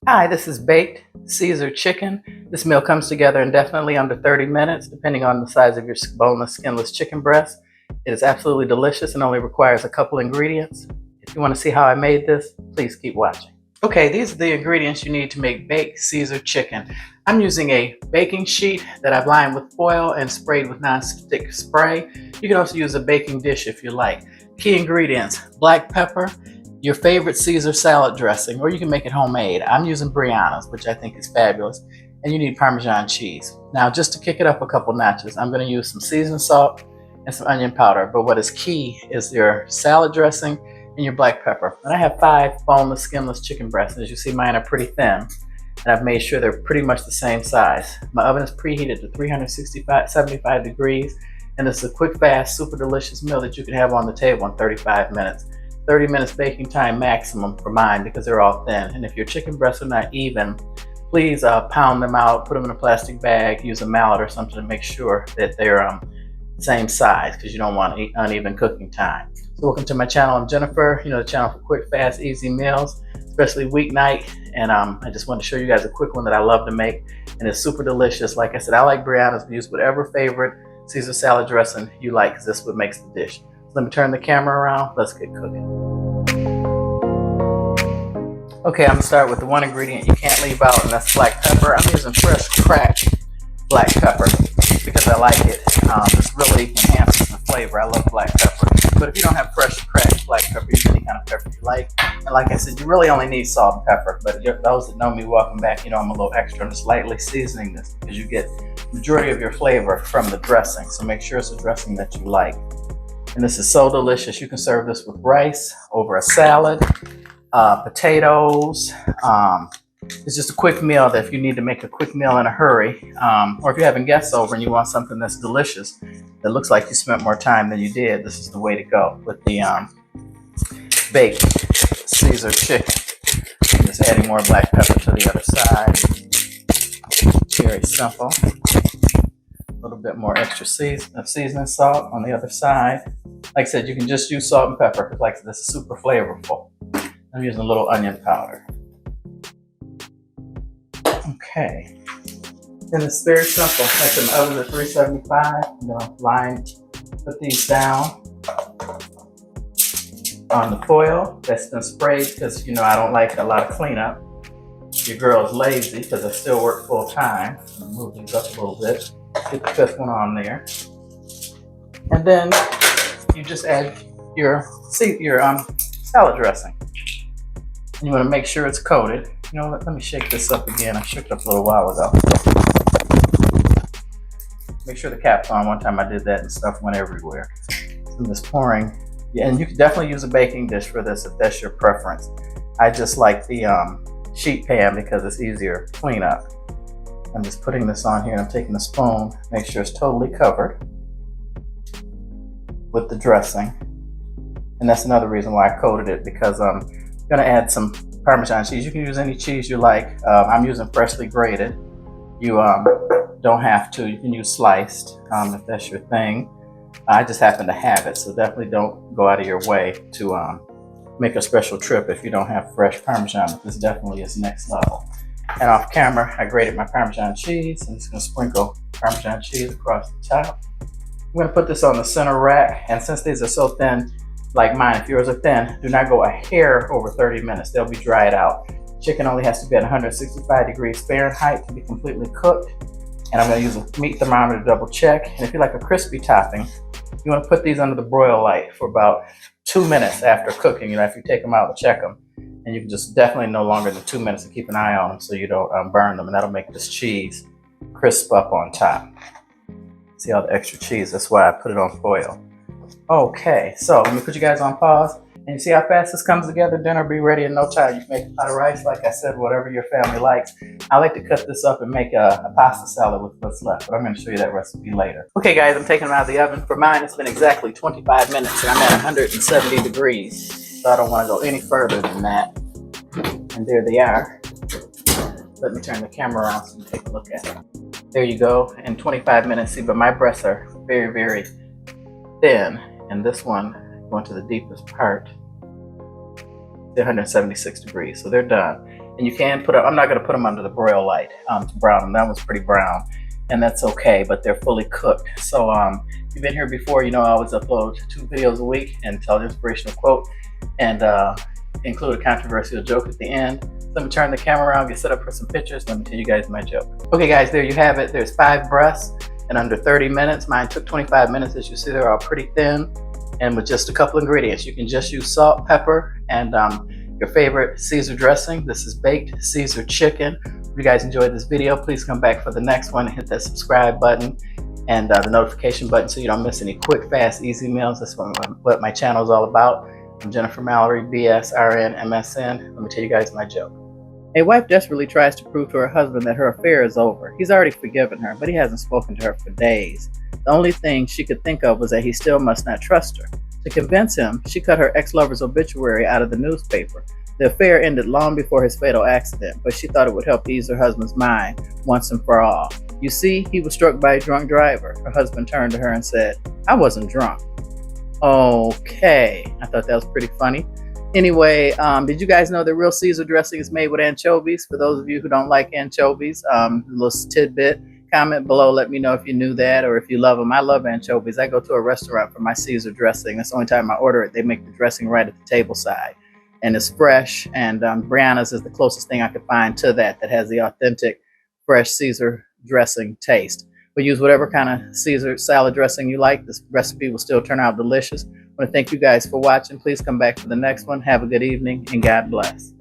Hi, this is baked Caesar chicken. This meal comes together in definitely under 30 minutes, depending on the size of your boneless, skinless chicken breast. It is absolutely delicious and only requires a couple ingredients. If you want to see how I made this, please keep watching. Okay, these are the ingredients you need to make baked Caesar chicken. I'm using a baking sheet that I've lined with foil and sprayed with non-stick spray. You can also use a baking dish if you like. Key ingredients: black pepper, your favorite Caesar salad dressing, or you can make it homemade. I'm using Brianna's, which I think is fabulous. And you need Parmesan cheese. Now, just to kick it up a couple notches, I'm going to use some seasoned salt and some onion powder. But what is key is your salad dressing and your black pepper. And I have 5 boneless, skinless chicken breasts. As you see, mine are pretty thin. And I've made sure they're pretty much the same size. My oven is preheated to 375 degrees. And this is a quick, fast, super delicious meal that you can have on the table in 35 minutes. 30 minutes baking time maximum for mine because they're all thin. And if your chicken breasts are not even, please pound them out, put them in a plastic bag, use a mallet or something to make sure that they're same size, because you don't want uneven cooking time. So welcome to my channel. I'm Jennifer, the channel for quick, fast, easy meals, especially weeknight. And I just want to show you guys a quick one that I love to make, and it's super delicious. Like I said, I like Brianna's. Use whatever favorite Caesar salad dressing you like, because this is what makes the dish. Let me turn the camera around. Let's get cooking. Okay, I'm gonna start with the one ingredient you can't leave out, and that's black pepper. I'm using fresh cracked black pepper because I like it. This really enhances the flavor. I love black pepper. But if you don't have fresh cracked black pepper, use any kind of pepper you like. And like I said, you really only need salt and pepper. But those that know me, welcome back. I'm a little extra. I'm just lightly seasoning this because you get the majority of your flavor from the dressing. So make sure it's a dressing that you like. And this is so delicious. You can serve this with rice, over a salad, potatoes. It's just a quick meal that if you need to make a quick meal in a hurry, or if you're having guests over and you want something that's delicious, that looks like you spent more time than you did, this is the way to go with the baked Caesar chicken. Just adding more black pepper to the other side. Very simple. A little bit more extra seasoning salt on the other side. Like I said, you can just use salt and pepper because, like I said, this is super flavorful. I'm using a little onion powder. Okay. And it's very simple. Like an oven at 375. I'm gonna put these down on the foil that's been sprayed because I don't like a lot of cleanup. Your girl's lazy because I still work full time. I'm gonna move these up a little bit. Get the 5th one on there. And then you just add your salad dressing. And you want to make sure it's coated. Let me shake this up again. I shook it up a little while ago. Make sure the cap's on. One time I did that and stuff went everywhere. So I'm just pouring. Yeah, and you can definitely use a baking dish for this if that's your preference. I just like the sheet pan because it's easier to clean up. I'm just putting this on here and I'm taking a spoon, make sure it's totally covered with the dressing. And that's another reason why I coated it, because I'm gonna add some Parmesan cheese. You can use any cheese you like. I'm using freshly grated. You don't have to. You can use sliced if that's your thing. I just happen to have it, so definitely don't go out of your way to make a special trip if you don't have fresh Parmesan, but this definitely is next level. And off camera, I grated my Parmesan cheese. I'm just gonna sprinkle Parmesan cheese across the top. I'm gonna put this on the center rack, and since these are so thin, like mine, if yours are thin, do not go a hair over 30 minutes. They'll be dried out. Chicken only has to be at 165 degrees Fahrenheit to be completely cooked. And I'm gonna use a meat thermometer to double check. And if you like a crispy topping, you wanna put these under the broil light for about 2 minutes after cooking. If you take them out and check them. And you can just definitely no longer than 2 minutes to keep an eye on them so you don't burn them. And that'll make this cheese crisp up on top. See all the extra cheese? That's why I put it on foil. Okay, so let me put you guys on pause. And you see how fast this comes together? Dinner will be ready in no time. You can make a pot of rice, like I said, whatever your family likes. I like to cut this up and make a pasta salad with what's left, but I'm gonna show you that recipe later. Okay guys, I'm taking them out of the oven. For mine, it's been exactly 25 minutes and I'm at 170 degrees. So I don't wanna go any further than that. And there they are. Let me turn the camera around so you can take a look at it. There you go, in 25 minutes. See, but my breasts are very, very thin. And this one, going to the deepest part, they're 176 degrees, so they're done. And you can put them, I'm not going to put them under the broil light to brown them. That one's pretty brown, and that's okay, but they're fully cooked. So if you've been here before, you know I always upload 2 videos a week and tell an inspirational quote and include a controversial joke at the end. So let me turn the camera around, get set up for some pictures. Let me tell you guys my joke. Okay guys, there you have it. There's 5 breasts in under 30 minutes. Mine took 25 minutes. As you see, they're all pretty thin and with just a couple ingredients. You can just use salt, pepper, and your favorite Caesar dressing. This is baked Caesar chicken. If you guys enjoyed this video, please come back for the next one and hit that subscribe button and the notification button so you don't miss any quick, fast, easy meals. That's what my channel is all about. I'm Jennifer Mallory, BSRN, MSN. Let me tell you guys my joke. A wife desperately tries to prove to her husband that her affair is over. He's already forgiven her, but he hasn't spoken to her for days. The only thing she could think of was that he still must not trust her. To convince him, she cut her ex-lover's obituary out of the newspaper. The affair ended long before his fatal accident, but she thought it would help ease her husband's mind once and for all. You see, he was struck by a drunk driver. Her husband turned to her and said, "I wasn't drunk." Okay, I thought that was pretty funny. Anyway, did you guys know that real Caesar dressing is made with anchovies? For those of you who don't like anchovies, a little tidbit, comment below, let me know if you knew that or if you love them. I love anchovies. I go to a restaurant for my Caesar dressing. That's the only time I order it. They make the dressing right at the table side. And it's fresh, and Brianna's is the closest thing I could find to that has the authentic, fresh Caesar dressing taste. But use whatever kind of Caesar salad dressing you like. This recipe will still turn out delicious. I want to thank you guys for watching. Please come back for the next one. Have a good evening, and God bless.